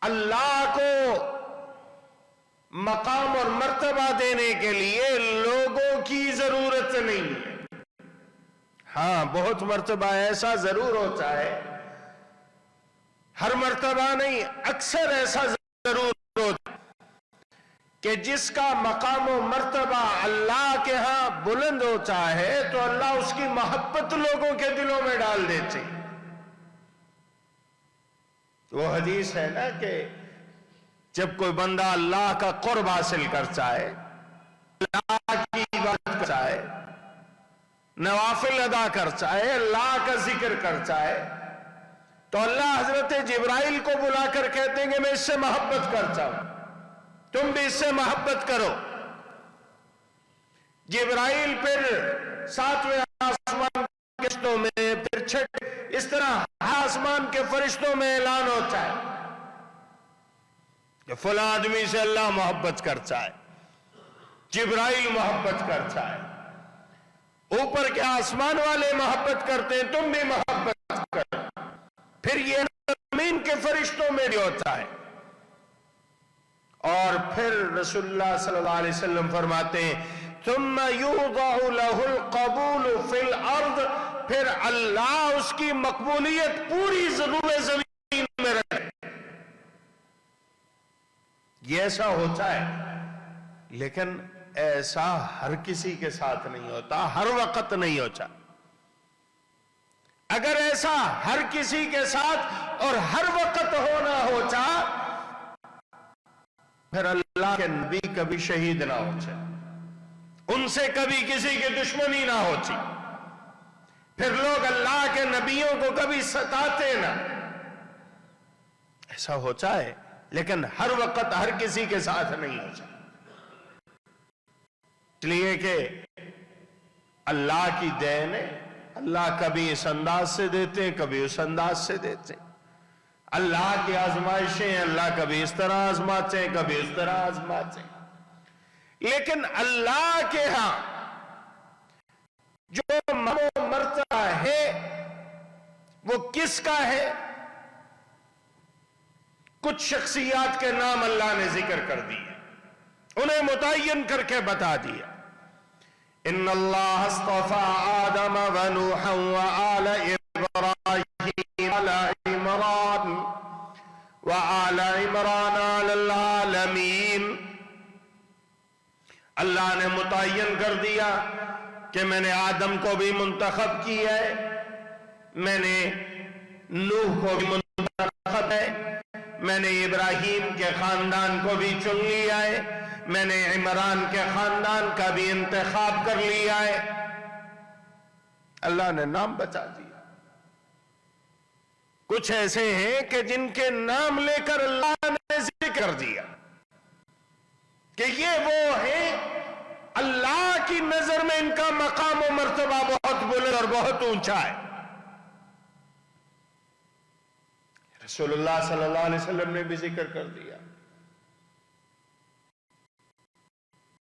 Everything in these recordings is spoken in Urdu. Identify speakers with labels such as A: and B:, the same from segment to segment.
A: اللہ کو مقام اور مرتبہ دینے کے لیے لوگوں کی ضرورت نہیں ہے۔ ہاں بہت مرتبہ ایسا ضرور ہوتا ہے، ہر مرتبہ نہیں، اکثر ایسا ضرور ہوتا ہے کہ جس کا مقام و مرتبہ اللہ کے ہاں بلند ہوتا ہے تو اللہ اس کی محبت لوگوں کے دلوں میں ڈال دیتے ہیں۔ وہ حدیث ہے نا کہ جب کوئی بندہ اللہ کا قرب حاصل کرتا ہے، اللہ کی عبادت کرتا ہے، نوافل ادا کرتا ہے، اللہ کا ذکر کرتا ہے، تو اللہ حضرت جبرائیل کو بلا کر کہتے ہیں کہ میں اس سے محبت کرتا ہوں، تم بھی اس سے محبت کرو۔ جبرائیل پھر 7ویں آسمان کے فرشتوں میں، پھر 6، اس طرح آسمان کے فرشتوں میں اعلان ہوتا ہے کہ فلاں آدمی سے اللہ محبت کرتا ہے، جبرائیل محبت کرتا ہے، اوپر کے آسمان والے محبت کرتے ہیں، تم بھی محبت کرو۔ پھر یہ زمین کے فرشتوں میں بھی ہوتا ہے، اور پھر رسول اللہ صلی اللہ علیہ وسلم فرماتے ہیں ثم یوضع له القبول فی الارض، پھر اللہ اس کی مقبولیت پوری زمین میں رکھے۔ یہ ایسا ہوتا ہے، لیکن ایسا ہر کسی کے ساتھ نہیں ہوتا، ہر وقت نہیں ہوتا۔ اگر ایسا ہر کسی کے ساتھ اور ہر وقت ہونا ہوتا پھر اللہ کے نبی کبھی شہید نہ ہوتے، ان سے کبھی کسی کی دشمنی نہ ہوتی، پھر لوگ اللہ کے نبیوں کو کبھی ستاتے نہ۔ ایسا ہوتا ہے لیکن ہر وقت ہر کسی کے ساتھ نہیں ہوتا، اس لیے کہ اللہ کی دین ہے، اللہ کبھی اس انداز سے دیتے ہیں، کبھی اس انداز سے دیتے ہیں۔ اللہ کی آزمائشیں اللہ کبھی اس طرح آزماتے ہیں، کبھی اس طرح آزماتے ہیں، لیکن اللہ کے ہاں جو مرتبہ ہے وہ کس کا ہے؟ کچھ شخصیات کے نام اللہ نے ذکر کر دیے، انہیں متعین کر کے بتا دیا۔ ان اللہ اصطفى آدم ونوحا وآل ابراہیم وآل عمران علی العالمین۔ اللہ نے متعین کر دیا کہ میں نے آدم کو بھی منتخب کیا ہے، میں نے نوح کو بھی منتخب ہے، میں نے ابراہیم کے خاندان کو بھی چن لیا ہے، میں نے عمران کے خاندان کا بھی انتخاب کر لیا ہے۔ اللہ نے نام بتا دیا۔ کچھ ایسے ہیں کہ جن کے نام لے کر اللہ نے ذکر کر دیا کہ یہ وہ ہیں، اللہ کی نظر میں ان کا مقام و مرتبہ بہت بلند اور بہت اونچا ہے۔ رسول اللہ صلی اللہ علیہ وسلم نے بھی ذکر کر دیا،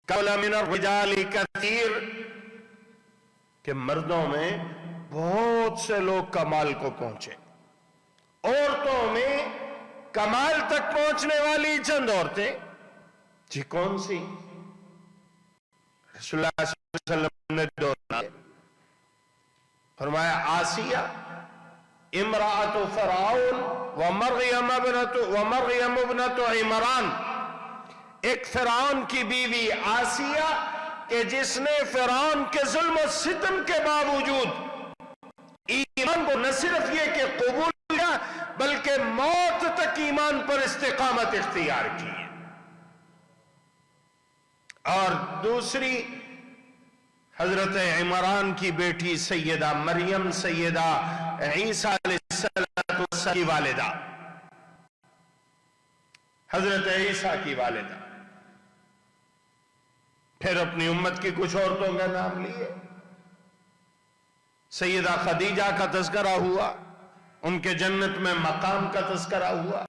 A: قَوْلَ مِنَ الرِّجَالِ كَثِيرٌ، کہ مردوں میں بہت سے لوگ کمال کو پہنچے، عورتوں میں کمال تک پہنچنے والی چند عورتیں، جی کون سی؟ رسول اللہ صلی اللہ علیہ وسلم نے دو نام فرمایا، آسیہ امرأۃ فرعون ومریم ابنۃ عمران، ایک فرعون کی بیوی آسیہ کہ جس نے فرعون کے ظلم و ستم کے باوجود ایمان کو نہ صرف یہ کہ قبول کیا بلکہ موت تک ایمان پر استقامت اختیار کی، اور دوسری حضرت عمران کی بیٹی سیدہ مریم، سیدہ عیسیٰ علیہ السلام کی والدہ، حضرت عیسیٰ کی والدہ۔ پھر اپنی امت کی کچھ عورتوں کا نام لیے، سیدہ خدیجہ کا تذکرہ ہوا، ان کے جنت میں مقام کا تذکرہ ہوا۔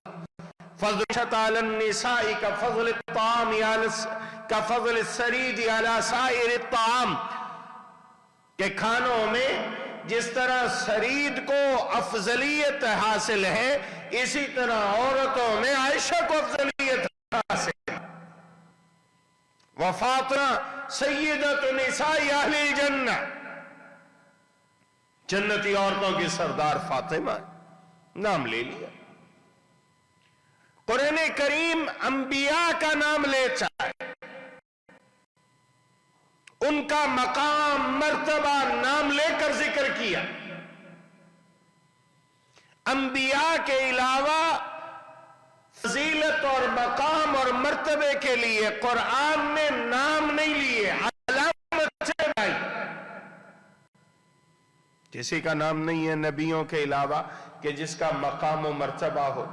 A: فضل علی النساء کفضل الطعام کفضل السرید علی سائر الطعام، کہ کھانوں میں جس طرح سرید کو افضلیت حاصل ہے، اسی طرح عورتوں میں عائشہ کو افضلیت حاصل ہے۔ وفاطمہ سیدۃ نساء اہل الجنہ، جنتی عورتوں کی سردار فاطمہ، نام لے لیا۔ قرآن کریم انبیاء کا نام لیتا ہے، ان کا مقام مرتبہ نام لے کر ذکر کیا۔ انبیاء کے علاوہ فضیلت اور مقام اور مرتبے کے لیے قرآن نے نام نہیں لیے، علامت سے بھائی۔ کسی کا نام نہیں ہے نبیوں کے علاوہ کہ جس کا مقام و مرتبہ ہو۔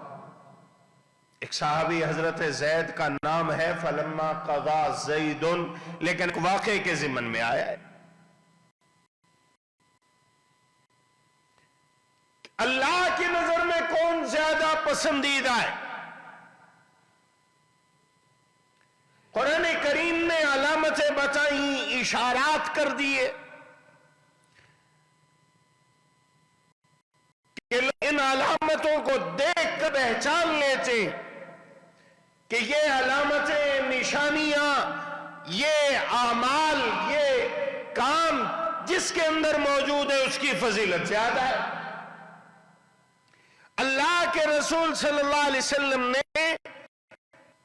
A: ایک صحابی حضرت زید کا نام ہے فلما قضا زید، لیکن واقعے کے ضمن میں آیا ہے۔ اللہ کی نظر میں کون زیادہ پسندیدہ ہے؟ قرآن کریم نے علامتیں بتائیں، اشارات کر دیے کہ ان علامتوں کو دیکھ کر پہچان لیتے کہ یہ علامتیں، نشانیاں، یہ اعمال، یہ کام جس کے اندر موجود ہے اس کی فضیلت زیادہ ہے۔ اللہ کے رسول صلی اللہ علیہ وسلم نے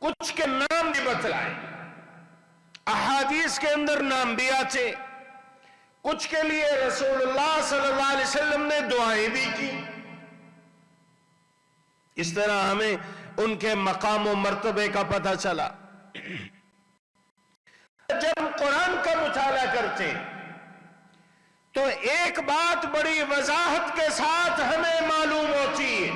A: کچھ کے نام بھی بتلائے، احادیث کے اندر نام بھی آتے، کچھ کے لیے رسول اللہ صلی اللہ علیہ وسلم نے دعائیں بھی کی۔ اس طرح ہمیں ان کے مقام و مرتبے کا پتہ چلا۔ جب ہم قرآن کا مطالعہ کرتے تو ایک بات بڑی وضاحت کے ساتھ ہمیں معلوم ہوتی ہے،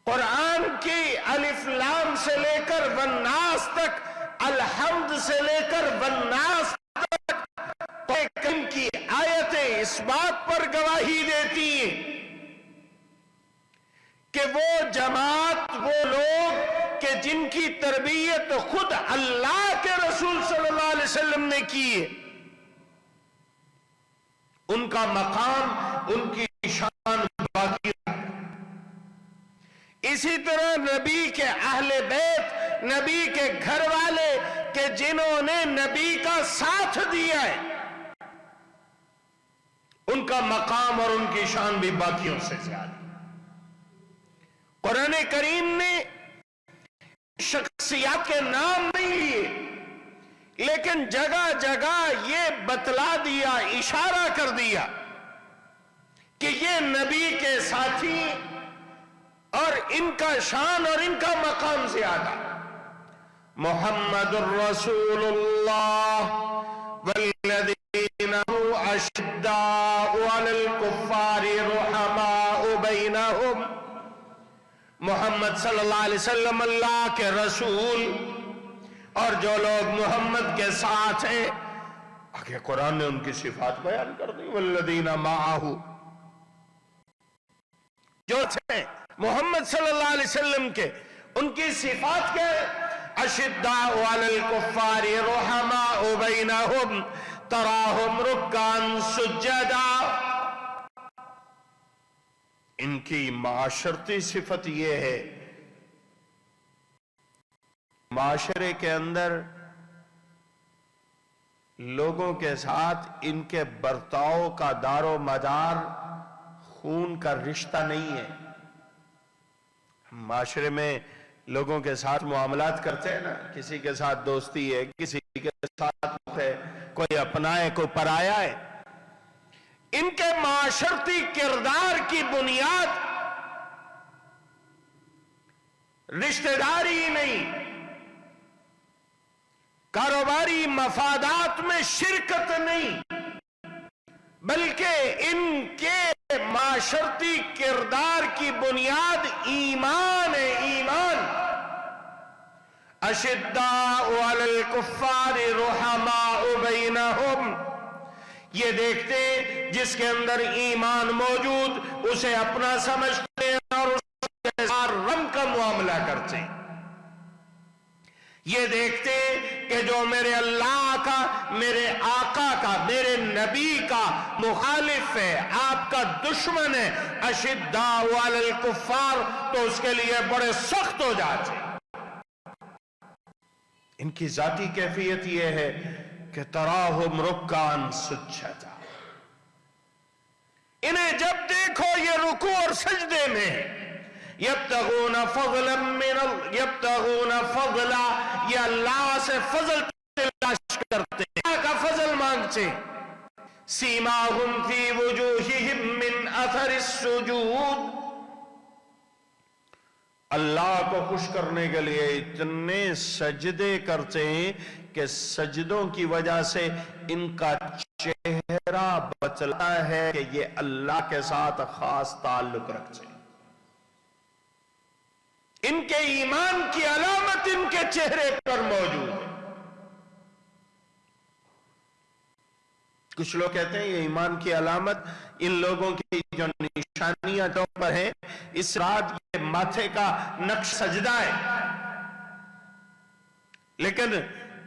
A: قرآن کی الف لام سے لے کر والناس تک، الحمد سے لے کر والناس تک کی آیتیں اس بات پر گواہی دیتی ہیں کہ وہ جماعت، وہ لوگ کہ جن کی تربیت خود اللہ کے رسول صلی اللہ علیہ وسلم نے کی ہے، ان کا مقام، ان کی شان باقی ہے۔ اسی طرح نبی کے اہل بیت، نبی کے گھر والے کہ جنہوں نے نبی کا ساتھ دیا ہے، ان کا مقام اور ان کی شان بھی باقیوں سے زیادہ۔ قرآن کریم نے شخصیات کے نام نہیں لیے، لیکن جگہ جگہ یہ بتلا دیا، اشارہ کر دیا کہ یہ نبی کے ساتھی اور ان کا شان اور ان کا مقام زیادہ۔ محمد الرسول اللہ والذین اشداء علی الکفار رحماء بینہم، محمد صلی اللہ علیہ وسلم اللہ کے رسول، اور جو لوگ محمد کے ساتھ ہیں، آگے قرآن نے ان کی صفات بیان کر دی، والذین معہ، جو تھے محمد صلی اللہ علیہ وسلم کے، ان کی صفات کیا ہے؟ اشداء علی الکفار رحماء بینہم تراہم رکعا سجدا۔ ان کی معاشرتی صفت یہ ہے، معاشرے کے اندر لوگوں کے ساتھ ان کے برتاؤ کا دار و مدار خون کا رشتہ نہیں ہے۔ معاشرے میں لوگوں کے ساتھ معاملات کرتے ہیں نا، کسی کے ساتھ دوستی ہے، کسی کے ساتھ ہے، کوئی اپنا ہے، کوئی پرایا ہے۔ ان کے معاشرتی کردار کی بنیاد رشتہ داری ہی نہیں، کاروباری مفادات میں شرکت نہیں، بلکہ ان کے معاشرتی کردار کی بنیاد ایمان ہے، ایمان۔ اشداء علی الکفار رحماء بینہم، یہ دیکھتے جس کے اندر ایمان موجود اسے اپنا سمجھتے اور اس کے ساتھ رحم کا معاملہ کرتے۔ یہ دیکھتے کہ جو میرے اللہ کا، میرے آقا کا، میرے نبی کا مخالف ہے، آپ کا دشمن ہے، اشداء علی الکفار، تو اس کے لیے بڑے سخت ہو جاتے۔ ان کی ذاتی کیفیت یہ ہے کہ تراہم رکعا سجدا، انہیں جب دیکھو یہ رکوع اور سجدے میں یبتغون فضلا یہ اللہ سے فضل تلاش کرتے ہیں، اللہ کا فضل مانگتے ہیں۔ سیماہم فی وجوہہم من اثر السجود، اللہ کو خوش کرنے کے لیے اتنے سجدے کرتے ہیں کہ سجدوں کی وجہ سے ان کا چہرہ بتلاتا ہے کہ یہ اللہ کے ساتھ خاص تعلق رکھتے ہیں۔ ان کے ایمان کی علامت ان کے چہرے پر موجود ہے۔ کچھ لوگ کہتے ہیں یہ ایمان کی علامت ان لوگوں کی جو نشانیاں پر ہیں، اس رات یہ ماتھے کا نقش سجدہ ہے، لیکن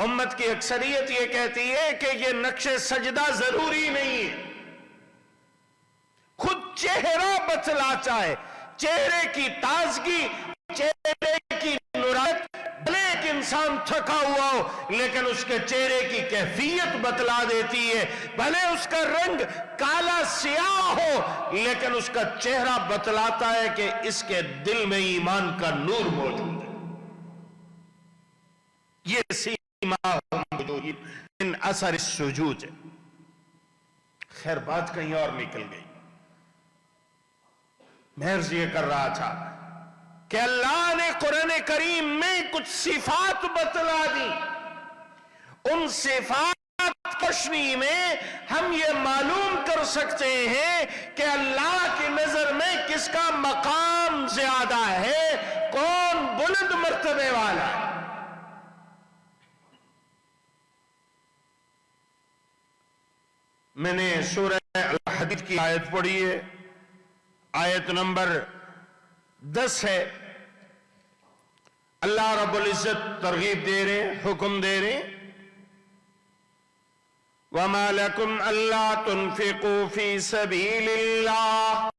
A: امت کی اکثریت یہ کہتی ہے کہ یہ نقش سجدہ ضروری نہیں ہے، خود چہرہ بتلاتا ہے، چہرے کی تازگی، چہرے کی نورانیت، بھلے ایک انسان تھکا ہوا ہو لیکن اس کے چہرے کی کیفیت بتلا دیتی ہے، بھلے اس کا رنگ کالا سیاہ ہو لیکن اس کا چہرہ بتلاتا ہے کہ اس کے دل میں ایمان کا نور موجود ہے۔ یہ سیماہم من اثر السجود ہے۔ خیر بات کہیں اور نکل گئی، میں عرض یہ کر رہا تھا کہ اللہ نے قرآن کریم میں کچھ صفات بتلا دی، ان صفات کی روشنی میں ہم یہ معلوم کر سکتے ہیں کہ اللہ کی نظر میں کس کا مقام زیادہ ہے، کون بلند مرتبے والا ہے۔ میں نے سورہ الحدید کی آیت پڑھی ہے، آیت نمبر 10 ہے۔ اللہ رب العزت ترغیب دے رہے، حکم دے رہے، وَمَا لَكُمْ أَلَّا تُنْفِقُوا فِي سَبِيلِ اللَّهِ،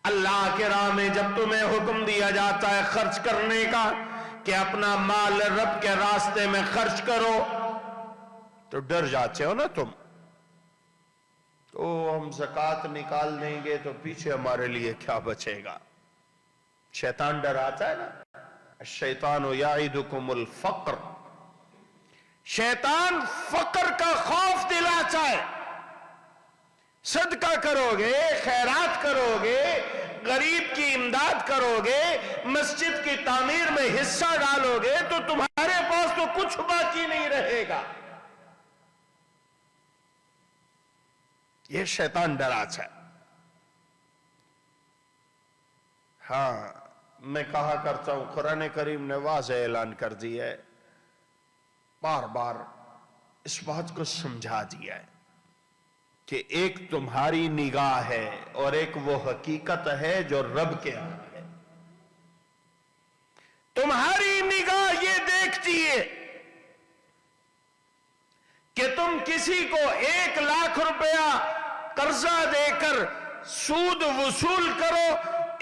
A: اللہ کے راہ میں جب تمہیں حکم دیا جاتا ہے خرچ کرنے کا کہ اپنا مال رب کے راستے میں خرچ کرو، تو ڈر جاتے ہو نا تم، تو ہم زکوٰۃ نکال دیں گے تو پیچھے ہمارے لیے کیا بچے گا۔ شیطان ڈراتا ہے نا، الشیطان یعدکم الفقر، شیطان فقر کا خوف دلاتا ہے۔ صدقہ کرو گے، خیرات کرو گے، غریب کی امداد کرو گے، مسجد کی تعمیر میں حصہ ڈالو گے تو تمہارے پاس تو کچھ باقی نہیں رہے گا۔ یہ شیطان ڈراتا ہے۔ ہاں میں کہا کرتا ہوں، قرآن کریم نے واضح اعلان کر دیا ہے، بار بار اس بات کو سمجھا دیا ہے کہ ایک تمہاری نگاہ ہے اور ایک وہ حقیقت ہے جو رب کے ہاں ہے۔ تمہاری نگاہ یہ دیکھتی ہے کہ تم کسی کو 1,00,000 روپیہ قرضہ دے کر سود وصول کرو،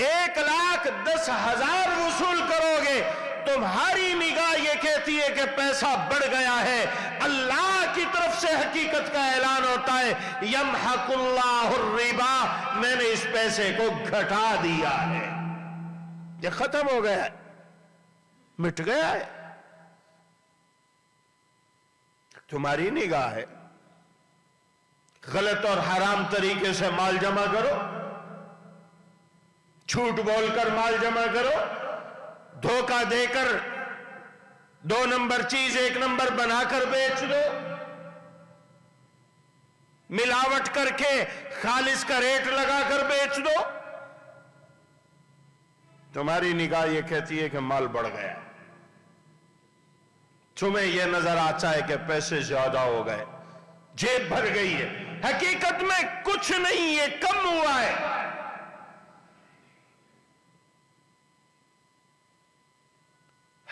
A: 1,10,000 وصول کرو گے، تمہاری نگاہ یہ کہتی ہے کہ پیسہ بڑھ گیا ہے۔ اللہ کی طرف سے حقیقت کا اعلان ہوتا ہے، یمحق اللہ الربا، میں نے اس پیسے کو گھٹا دیا ہے، یہ ختم ہو گیا ہے، مٹ گیا ہے۔ تمہاری نگاہ ہے، غلط اور حرام طریقے سے مال جمع کرو، جھوٹ بول کر مال جمع کرو، دھوکہ دے کر 2 نمبر چیز 1 نمبر بنا کر بیچ دو، ملاوٹ کر کے خالص کا ریٹ لگا کر بیچ دو، تمہاری نگاہ یہ کہتی ہے کہ مال بڑھ گیا، تمہیں یہ نظر آتا ہے کہ پیسے زیادہ ہو گئے، جیب بھر گئی ہے، حقیقت میں کچھ نہیں، یہ کم ہوا ہے۔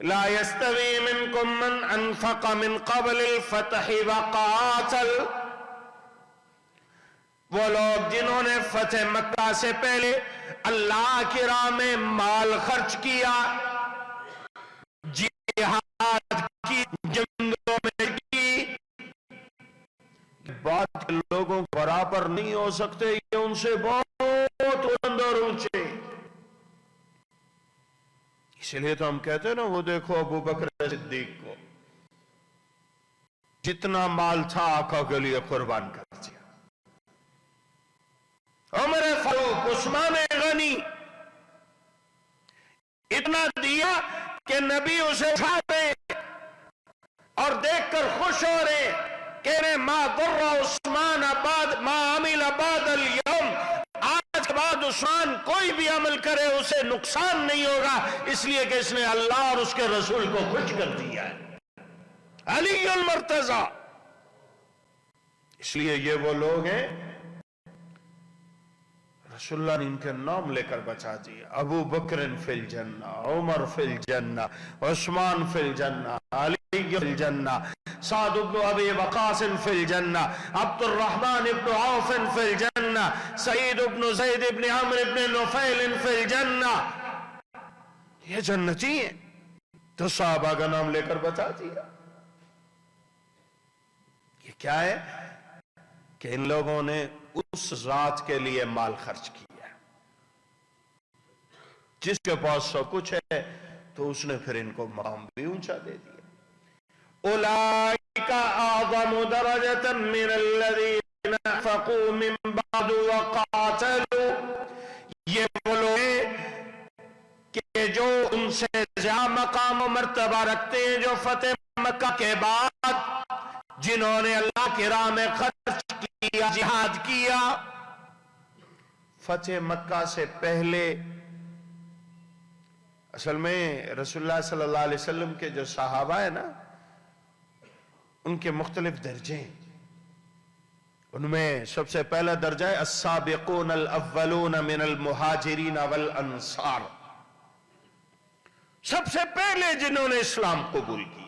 A: لا يستوي منكم من انفق من قبل الفتح وقاتل، وہ لوگ جنہوں نے فتح مکہ سے پہلے اللہ کی راہ میں مال خرچ کیا، جہاد کی، جنگوں میں کی، بات کے لوگوں برابر نہیں ہو سکتے، یہ ان سے بہت بلند اور اونچے۔ اس لیے تو ہم کہتے ہیں نا، وہ دیکھو ابو بکر صدیق کو، جتنا مال تھا آقا کے لیے قربان کر دیا۔ عمر فاروق، عثمان غنی، اتنا دیا کہ نبی اسے اٹھا رہے اور دیکھ کر خوش ہو رہے، کہہ رہے ما ضر عثمان ما عمل بعد اليوم، آج کے بعد عثمان کوئی بھی عمل کرے اسے نقصان نہیں ہوگا، اس لیے کہ اس نے اللہ اور اس کے رسول کو خوش کر دیا ہے۔ علی المرتضی، اس لیے یہ وہ لوگ ہیں رسول اللہ نے ان کے نام لے کر بچا دیا۔ ابو بکر فی الجنہ، عمر فی الجنہ، عثمان فی الجنہ، علی فی الجنہ، سعد بن ابی وقاص فی الجنہ، عبد الرحمن بن عوف فی الجنہ، سعید بن زید بن عمرو بن نفیل فی الجنہ، یہ جنتی ہیں، تو صحابہ کا نام لے کر بچا دیا۔ یہ کیا ہے کہ ان لوگوں نے اس ذات کے لیے مال خرچ کیا، جس کے پاس سب کچھ ہے تو اس نے پھر ان کو مقام بھی اونچا دے دیا۔ اولئک اعظم درجۃ من الذین انفقوا من بعد وقاتلوا، یہ وہ لوگ ہیں کہ جو ان سے زیادہ مقام و مرتبہ رکھتے ہیں، جو فتح مکہ کے بعد جنہوں نے اللہ کی راہ میں خرچ کیا، جہاد کیا۔ فتح مکہ سے پہلے اصل میں رسول اللہ صلی اللہ علیہ وسلم کے جو صحابہ ہیں نا، ان کے مختلف درجے ہیں۔ ان میں سب سے پہلا درجہ ہے السابقون الاولون من المہاجرین والانصار، سب سے پہلے جنہوں نے اسلام قبول کیا۔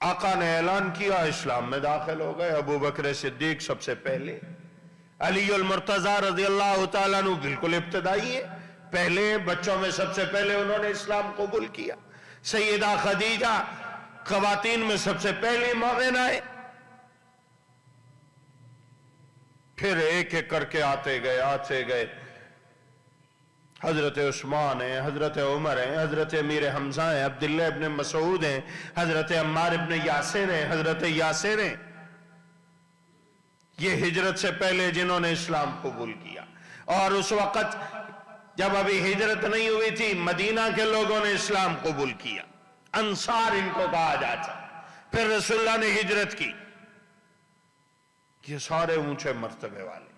A: آقا نے اعلان کیا، اسلام میں داخل ہو گئے۔ ابو بکر صدیق سب سے پہلے، علی المرتضی رضی اللہ تعالیٰ عنہ بالکل ابتدائی ہے، پہلے بچوں میں سب سے پہلے انہوں نے اسلام قبول کیا۔ سیدہ خدیجہ خواتین میں سب سے پہلے مومن آئے، پھر ایک ایک کر کے آتے گئے، حضرت عثمان ہیں، حضرت عمر ہیں، حضرت امیر حمزہ ہیں، عبداللہ ابن مسعود ہیں، حضرت عمار ابن یاسر ہیں، حضرت یاسر ہیں، یہ ہجرت سے پہلے جنہوں نے اسلام قبول کیا۔ اور اس وقت جب ابھی ہجرت نہیں ہوئی تھی، مدینہ کے لوگوں نے اسلام قبول کیا، انصار ان کو کہا جاتا۔ پھر رسول اللہ نے ہجرت کی، یہ سارے اونچے مرتبے والے۔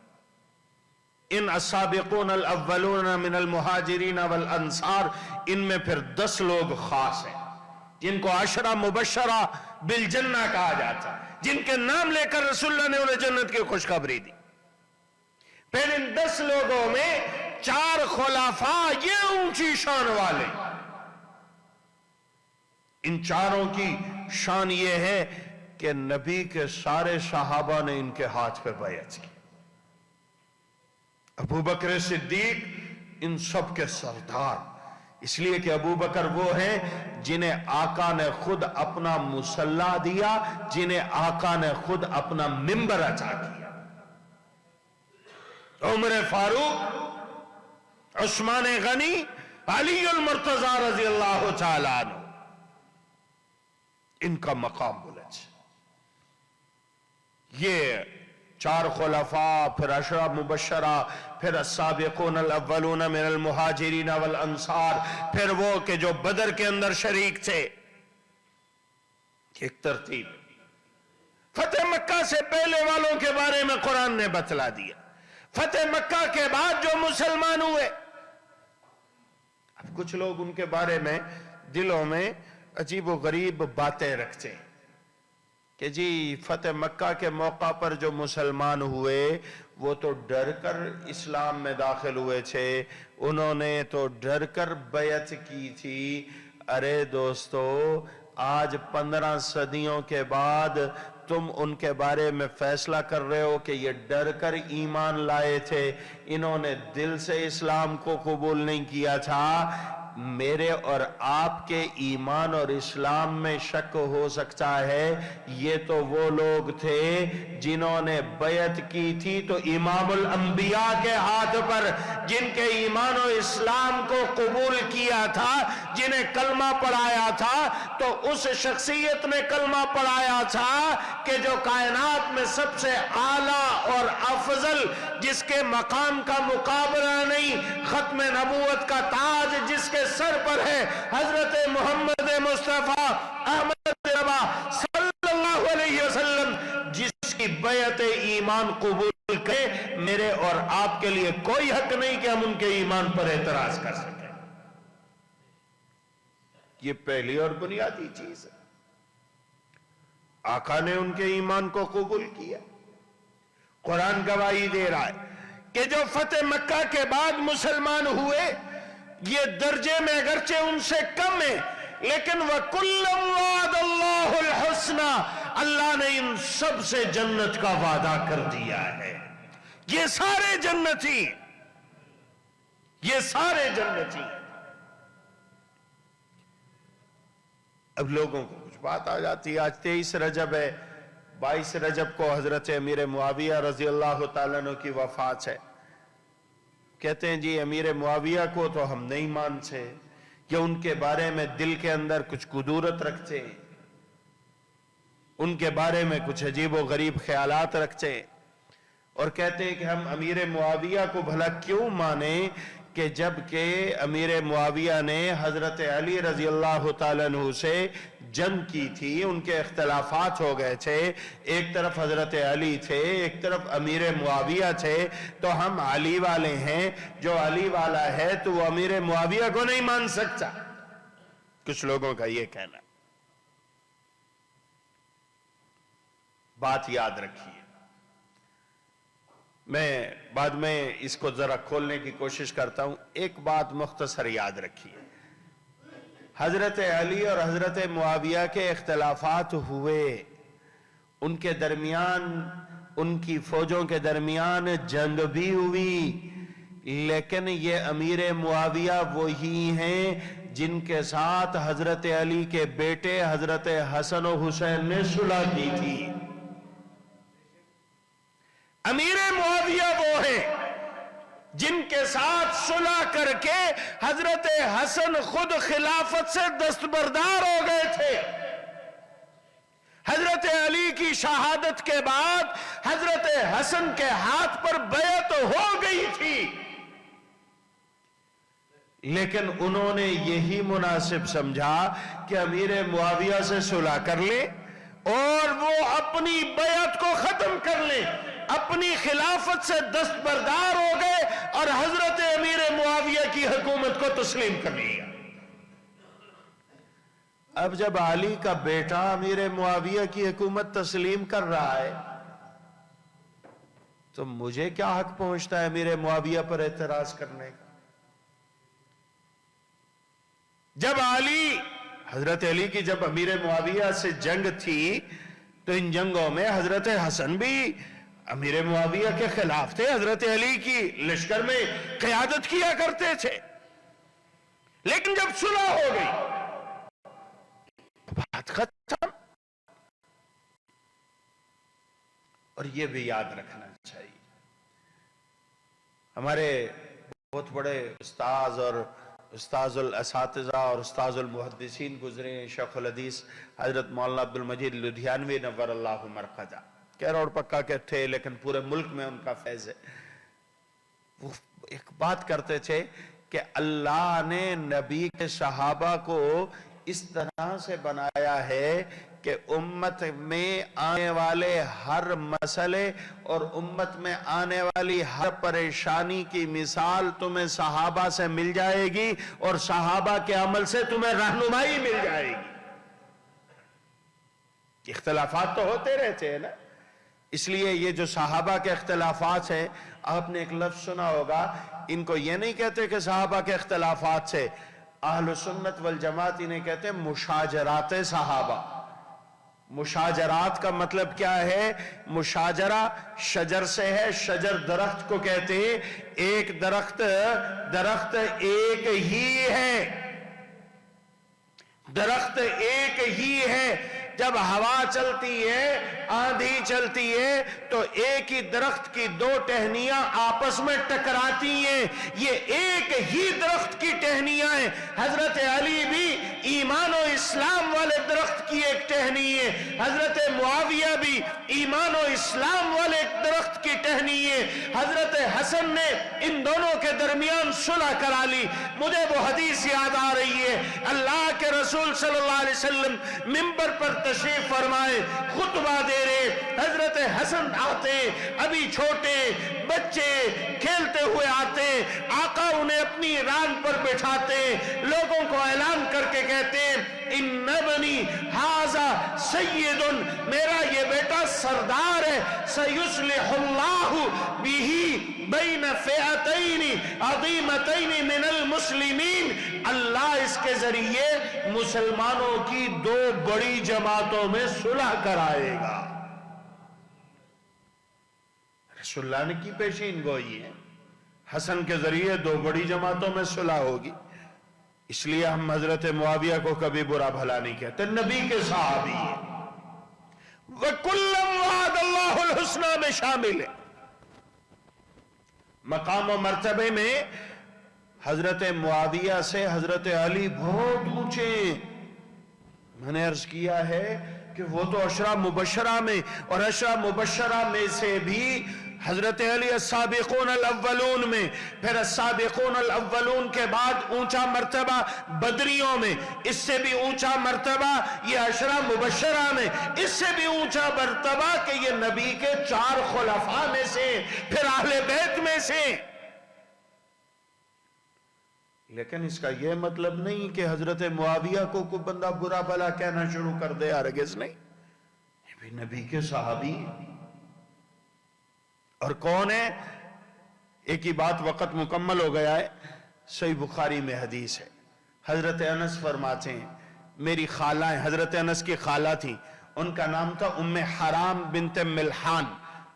A: ان السابقون الاولون من المہاجرین والانصار، ان میں پھر 10 لوگ خاص ہیں جن کو عشرہ مبشرہ بالجنہ کہا جاتا، جن کے نام لے کر رسول اللہ نے انہیں جنت کی خوشخبری دی۔ پھر ان 10 لوگوں میں 4 خلفاء، یہ اونچی شان والے۔ ان چاروں کی شان یہ ہے کہ نبی کے سارے صحابہ نے ان کے ہاتھ پہ بیعت کی۔ ابو بکر صدیق ان سب کے سردار، اس لیے کہ ابو بکر وہ ہیں جنہیں آقا نے خود اپنا مصلی دیا، جنہیں آقا نے خود اپنا منبر عطا کیا۔ عمر فاروق، عثمان غنی، علی المرتضی رضی اللہ تعالیٰ عنہ، ان کا مقام بلند۔ یہ 4 خلفاء، پھر 10 مبشرہ، پھر السابقون الاولون من المہاجرین والانصار، پھر وہ کہ جو بدر کے اندر شریک تھے۔ ایک ترتیب۔ فتح مکہ سے پہلے والوں کے بارے میں قرآن نے بتلا دیا، فتح مکہ کے بعد جو مسلمان ہوئے، اب کچھ لوگ ان کے بارے میں دلوں میں عجیب و غریب باتیں رکھتے ہیں۔ کہ جی فتح مکہ کے موقع پر جو مسلمان ہوئے وہ تو ڈر کر اسلام میں داخل ہوئے تھے، انہوں نے تو ڈر کر بیعت کی تھی۔ ارے دوستو، آج 15 صدیوں کے بعد تم ان کے بارے میں فیصلہ کر رہے ہو کہ یہ ڈر کر ایمان لائے تھے، انہوں نے دل سے اسلام کو قبول نہیں کیا تھا۔ میرے اور آپ کے ایمان اور اسلام میں شک ہو سکتا ہے، یہ تو وہ لوگ تھے جنہوں نے بیعت کی تھی تو امام الانبیاء کے ہاتھ پر، جن کے ایمان و اسلام کو قبول کیا تھا، جنہیں کلمہ پڑھایا تھا، تو اس شخصیت نے کلمہ پڑھایا تھا کہ جو کائنات میں سب سے اعلیٰ اور افضل، جس کے مقام کا مقابلہ نہیں، ختم نبوت کا تاج جس کے سر پر ہے، حضرت محمد مصطفیٰ احمد ربا صلی اللہ علیہ وسلم، جس کی بیعت ایمان قبول کرے، میرے اور آپ کے لیے کوئی حق نہیں کہ ہم ان کے ایمان پر اعتراض کر سکیں۔ یہ پہلی اور بنیادی چیز ہے۔ آقا نے ان کے ایمان کو قبول کیا۔ قرآن گواہی دے رہا ہے کہ جو فتح مکہ کے بعد مسلمان ہوئے، یہ درجے میں اگرچہ ان سے کم ہے، لیکن وَكُلًّا وَعَدَ اللَّهُ الْحُسْنَى، اللہ نے ان سب سے جنت کا وعدہ کر دیا ہے۔ یہ سارے جنتی، یہ سارے جنتی۔ اب لوگوں کو کچھ بات آ جاتی ہے، آج 23 رجب ہے، 22 رجب کو حضرت امیر معاویہ رضی اللہ تعالیٰ عنہ کی وفات ہے۔ کہتے ہیں جی امیر معاویہ کو تو ہم نہیں مانتے، کہ ان کے بارے میں دل کے اندر کچھ کدورت رکھتے ہیں، ان کے بارے میں کچھ عجیب و غریب خیالات رکھتے ہیں، اور کہتے ہیں کہ ہم امیر معاویہ کو بھلا کیوں مانیں کہ جبکہ امیر معاویہ نے حضرت علی رضی اللہ تعالیٰ عنہ سے جنگ کی تھی، ان کے اختلافات ہو گئے تھے، ایک طرف حضرت علی تھے، ایک طرف امیر معاویہ تھے، تو ہم علی والے ہیں، جو علی والا ہے تو وہ امیر معاویہ کو نہیں مان سکتا۔ کچھ لوگوں کا یہ کہنا۔ بات یاد رکھیے، میں بعد میں اس کو ذرا کھولنے کی کوشش کرتا ہوں، ایک بات مختصر یاد رکھیے۔ حضرت علی اور حضرت معاویہ کے اختلافات ہوئے، ان کے درمیان، ان کی فوجوں کے درمیان جنگ بھی ہوئی، لیکن یہ امیر معاویہ وہی ہیں جن کے ساتھ حضرت علی کے بیٹے حضرت حسن و حسین نے صلح کی تھی۔ امیر معاویہ وہ ہیں جن کے ساتھ صلح کر کے حضرت حسن خود خلافت سے دستبردار ہو گئے تھے۔ حضرت علی کی شہادت کے بعد حضرت حسن کے ہاتھ پر بیعت ہو گئی تھی، لیکن انہوں نے یہی مناسب سمجھا کہ امیر معاویہ سے صلح کر لیں اور وہ اپنی بیعت کو ختم کر لیں، اپنی خلافت سے دستبردار ہو گئے اور حضرت امیر معاویہ کی حکومت کو تسلیم کر لیا۔ اب جب علی کا بیٹا امیر معاویہ کی حکومت تسلیم کر رہا ہے تو مجھے کیا حق پہنچتا ہے امیر معاویہ پر اعتراض کرنے کا؟ جب حضرت علی کی جب امیر معاویہ سے جنگ تھی تو ان جنگوں میں حضرت حسن بھی امیر معاویہ کے خلاف تھے، حضرت علی کی لشکر میں قیادت کیا کرتے تھے، لیکن جب صلح ہو گئی بات ختم۔ اور یہ بھی یاد رکھنا چاہیے، ہمارے بہت بڑے استاذ اور استاذ الاساتذہ اور استاذ المحدثین گزرے ہیں، شیخ الحدیث حضرت مولانا عبد المجید لدھیانوی نور اللہ مرقدہ، کیروڑ پکا کے تھے لیکن پورے ملک میں ان کا فیض ہے۔ وہ ایک بات کرتے تھے کہ اللہ نے نبی کے صحابہ کو اس طرح سے بنایا ہے کہ امت میں آنے والے ہر مسئلے اور امت میں آنے والی ہر پریشانی کی مثال تمہیں صحابہ سے مل جائے گی اور صحابہ کے عمل سے تمہیں رہنمائی مل جائے گی۔ اختلافات تو ہوتے رہتے ہیں نا، اس لیے یہ جو صحابہ کے اختلافات ہیں، آپ نے ایک لفظ سنا ہوگا، ان کو یہ نہیں کہتے کہ صحابہ کے اختلافات سے، اہل سنت والجماعت انہیں کہتے ہیں مشاجرات صحابہ۔ مشاجرات کا مطلب کیا ہے؟ مشاجرہ شجر سے ہے، شجر درخت کو کہتے ہیں، ایک درخت ایک ہی ہے، درخت ایک ہی ہے، جب ہوا چلتی ہے، آندھی چلتی ہے، تو ایک ہی درخت کی دو ٹہنیاں آپس میں ٹکراتی ہیں، یہ ایک ہی درخت کی ٹہنیاں ہیں۔ حضرت علی بھی ایمان و اسلام والے درخت کی ایک ٹہنی ہے، حضرت معاویہ بھی ایمان و اسلام والے درخت کی ٹہنی ہے، حضرت حسن نے ان دونوں کے درمیان صلح کرا لی۔ مجھے وہ حدیث یاد آ رہی ہے، اللہ کے رسول صلی اللہ علیہ وسلم منبر پر تشریف فرمائے، خطبہ دے رہے، حضرت حسن آتے، ابھی چھوٹے بچے کھیلتے ہوئے آتے، آقا انہیں اپنی ران پر بٹھاتے، لوگوں کو اعلان کر کے کہتے ان ابنی ھذا سید، میرا یہ بیٹا سردار ہے، سیصلح اللہ بہ بین فئتین عظیمتین من المسلمین، اللہ اس کے ذریعے مسلمانوں کی دو بڑی جماعتوں میں صلح کرائے گا۔ رسول اللہ نے کی پیشین گوئی ہے، حسن کے ذریعے دو بڑی جماعتوں میں صلح ہوگی، اس لیے ہم حضرت معاویہ کو کبھی برا بھلا نہیں کہتے، نبی کے صحابی ہیں، وَكُلًّا وَعَدَ اللَّهُ الْحُسْنَى میں شامل ہے۔ مقام و مرتبے میں حضرت معاویہ سے حضرت علی بہت اونچے ہیں۔ میں نے عرض کیا ہے کہ وہ تو عشرہ مبشرہ میں، اور عشرہ مبشرہ میں سے بھی حضرت علی السابقون الاولون میں، پھر السابقون الاولون کے بعد اونچا مرتبہ بدریوں میں، اس سے بھی اونچا مرتبہ یہ عشرہ مبشرہ میں، اس سے بھی اونچا مرتبہ کہ یہ نبی کے 4 خلفاء میں سے، پھر اہل بیت میں سے۔ لیکن اس کا یہ مطلب نہیں کہ حضرت معاویہ کو کوئی بندہ برا بھلا کہنا شروع کر دے، ہرگز نہیں، یہ بھی نبی کے صحابی ہیں۔ اور کون ہے؟ ایک ہی بات، وقت مکمل ہو گیا ہے، صحیح بخاری میں حدیث ہے، حضرت انس فرماتے ہیں، میری خالہ، حضرت انس کی خالہ تھی، ان کا نام تھا ام حرام بنت ملحان،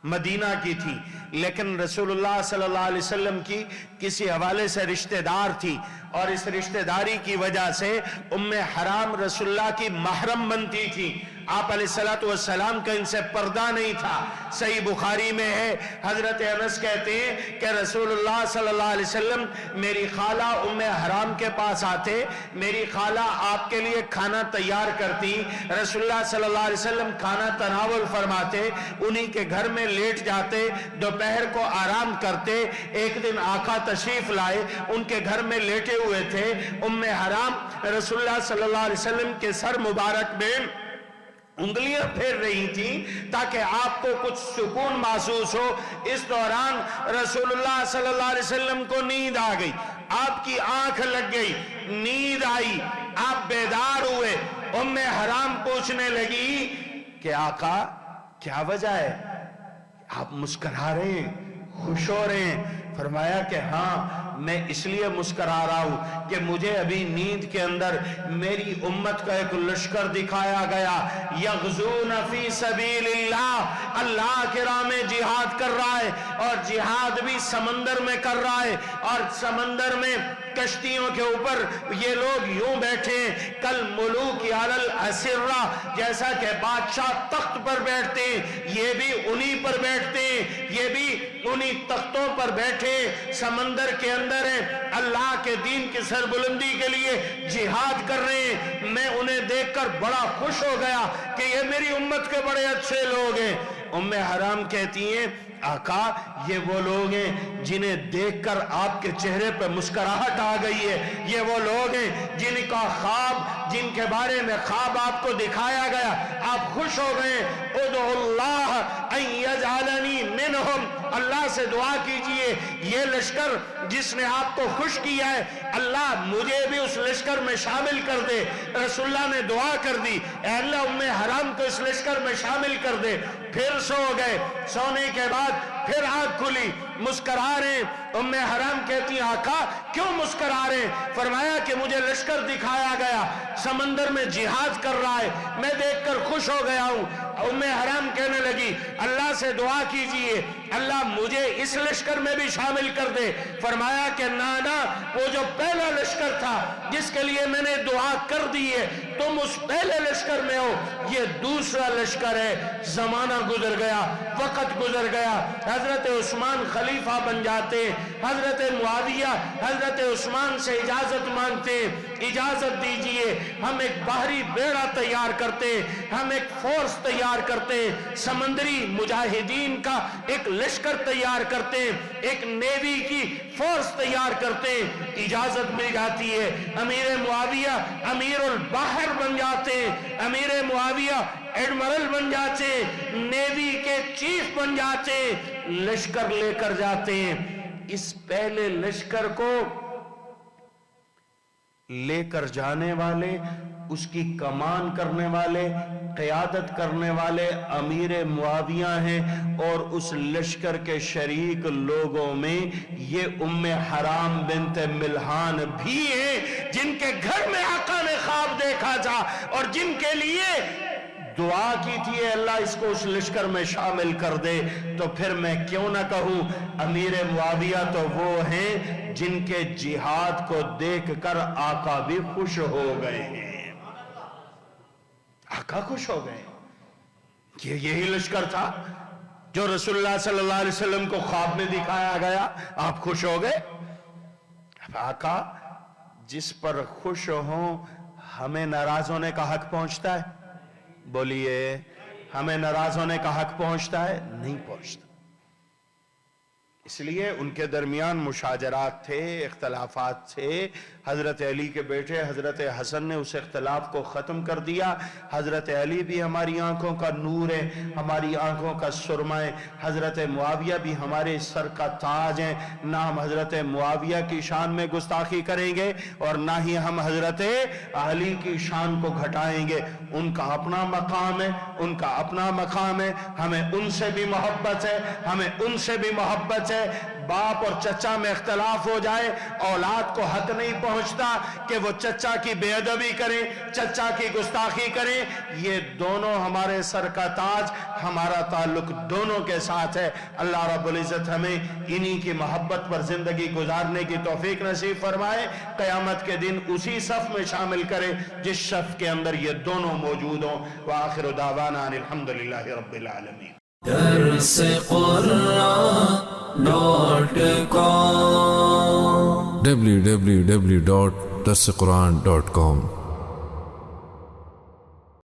A: مدینہ کی تھی، لیکن رسول اللہ صلی اللہ علیہ وسلم کی کسی حوالے سے رشتہ دار تھی، اور اس رشتہ داری کی وجہ سے ام حرام رسول اللہ کی محرم بنتی تھی، آپ علیہ السلام کا ان سے پردہ نہیں تھا۔ صحیح بخاری میں ہے، حضرت انس کہتے ہیں کہ رسول اللہ صلی اللہ علیہ وسلم میری خالہ ام حرام کے پاس آتے، میری خالہ آپ کے لیے کھانا تیار کرتی، رسول اللہ صلی اللہ علیہ وسلم کھانا تناول فرماتے، انہی کے گھر میں لیٹ جاتے، دوپہر کو آرام کرتے۔ ایک دن آقا تشریف لائے، ان کے گھر میں لیٹے ہوئے تھے، ام حرام رسول اللہ صلی اللہ علیہ وسلم کے سر مبارک میں انگلیاں پھیر رہی تھیں تاکہ آپ کو کچھ سکون محسوس ہو۔ اس دوران رسول اللہ صلی اللہ علیہ وسلم کو نیند آ گئی، آپ کی آنکھ لگ گئی، نیند آئی، آپ بیدار ہوئے۔ ام حرام پوچھنے لگی کہ آقا کیا وجہ ہے، آپ مسکرا رہے ہیں، خوش ہو رہے ہیں؟ فرمایا کہ ہاں، میں اس لیے مسکرا رہا ہوں کہ مجھے ابھی نیند کے اندر میری امت کا ایک لشکر دکھایا گیا، یغزون فی سبیل اللہ، اللہ کے راہ میں جہاد کر رہا ہے، اور جہاد بھی سمندر میں کر رہا ہے، اور سمندر میں کشتیوں کے اوپر یہ لوگ یوں بیٹھے ہیں، کل ملوک علی الاسرہ، جیسا کہ بادشاہ تخت پر بیٹھتے ہیں، یہ بھی انہی پر بیٹھتے ہیں، یہ بھی انہی تختوں پر بیٹھے سمندر کے اندر ہیں، اللہ کے دین کی سربلندی کے لیے جہاد کر رہے ہیں۔ میں انہیں دیکھ کر بڑا خوش ہو گیا کہ یہ میری امت کے بڑے اچھے لوگ ہیں۔ ام حرام کہتی ہیں آقا یہ وہ لوگ ہیں جنہیں دیکھ کر آپ کے چہرے پہ مسکراہٹ آ گئی ہے، یہ وہ لوگ ہیں جن کا خواب، جن کے بارے میں خواب آپ کو دکھایا گیا، آپ خوش ہو گئے۔ ادعو اللہ ان یجعلنی منہم، اللہ سے دعا کیجئے یہ لشکر جس نے آپ کو خوش کیا ہے، اللہ مجھے بھی اس لشکر میں شامل کر دے۔ رسول اللہ نے دعا کر دی، اے اللہ ام حرام کو اس لشکر میں شامل کر دے۔ پھر سو گئے، سونے کے بعد پھر آنکھ کھلی، مسکرا رہے۔ ام حرام کہتی ہیں آقا کیوں مسکرا رہے؟ فرمایا کہ مجھے لشکر دکھایا گیا، سمندر میں جہاد کر رہا ہے، میں دیکھ کر خوش ہو گیا ہوں۔ ام حرام کہنے لگی اللہ سے دعا کیجئے اللہ مجھے اس لشکر میں بھی شامل کر دے۔ فرمایا کہ نانا، وہ جو پہلا لشکر تھا جس کے لیے میں نے دعا کر دی ہے، تم اس پہلے لشکر میں ہو، یہ دوسرا لشکر ہے۔ زمانہ گزر گیا، وقت گزر گیا، حضرت عثمان خلیفہ بن جاتے، حضرت معاویہ حضرت عثمان سے اجازت مانگتے، اجازت دیجئے ہم ایک باہری بیڑا تیار کرتے، ہم ایک فورس تیار کرتے، سمندری مجاہدین کا ایک لشکر تیار کرتے، ایک نیوی کی فورس تیار کرتے۔ اجازت مل جاتی ہے، امیر معاویہ امیر البحر بن جاتے، امیر معاویہ ایڈمرل بن جاتے، نیوی کے چیف بن جاتے، لشکر لے کر جاتے ہیں۔ اس پہلے لشکر کو لے کر جانے والے، اس کی کمان کرنے والے، قیادت کرنے والے امیر معاویہ ہیں، اور اس لشکر کے شریک لوگوں میں یہ ام حرام بنت ملحان بھی ہیں، جن کے گھر میں آقا نے خواب دیکھا تھا اور جن کے لیے دعا کی تھی اے اللہ اس کو اس لشکر میں شامل کر دے۔ تو پھر میں کیوں نہ کہوں امیر معاویہ تو وہ ہیں جن کے جہاد کو دیکھ کر آقا بھی خوش ہو گئے ہیں، آقا خوش ہو گئے۔ یہی لشکر تھا جو رسول اللہ صلی اللہ علیہ وسلم کو خواب میں دکھایا گیا، آپ خوش ہو گئے۔ آقا جس پر خوش ہوں ہمیں ناراض ہونے کا حق پہنچتا ہے؟ بولیے ہمیں ناراض ہونے کا حق پہنچتا ہے؟ نہیں پہنچتا۔ اس لیے ان کے درمیان مشاجرات تھے، اختلافات تھے۔ حضرت علی کے بیٹے حضرت حسن نے اس اختلاف کو ختم کر دیا۔ حضرت علی بھی ہماری آنکھوں کا نور ہے، ہماری آنکھوں کا سرمہ ہے۔ حضرت معاویہ بھی ہمارے سر کا تاج ہیں، نہ ہم حضرت معاویہ کی شان میں گستاخی کریں گے اور نہ ہی ہم حضرت علی کی شان کو گھٹائیں گے۔ ان کا اپنا مقام ہے، ان کا اپنا مقام ہے، ہمیں ان سے بھی محبت ہے، ہمیں ان سے بھی محبت ہے۔ باپ اور چچا میں اختلاف ہو جائے، اولاد کو حق نہیں پہنچتا کہ وہ چچا کی بے ادبی کریں، چچا کی گستاخی کریں۔ یہ دونوں ہمارے سر کا تاج، ہمارا تعلق دونوں کے ساتھ ہے۔ اللہ رب العزت ہمیں انہی کی محبت پر زندگی گزارنے کی توفیق نصیب فرمائے، قیامت کے دن اسی صف میں شامل کرے جس صف کے اندر یہ دونوں موجود ہوں۔ وآخر دعوانا ان الحمدللہ رب العالمین۔
B: درس قرآن www.darsequran.com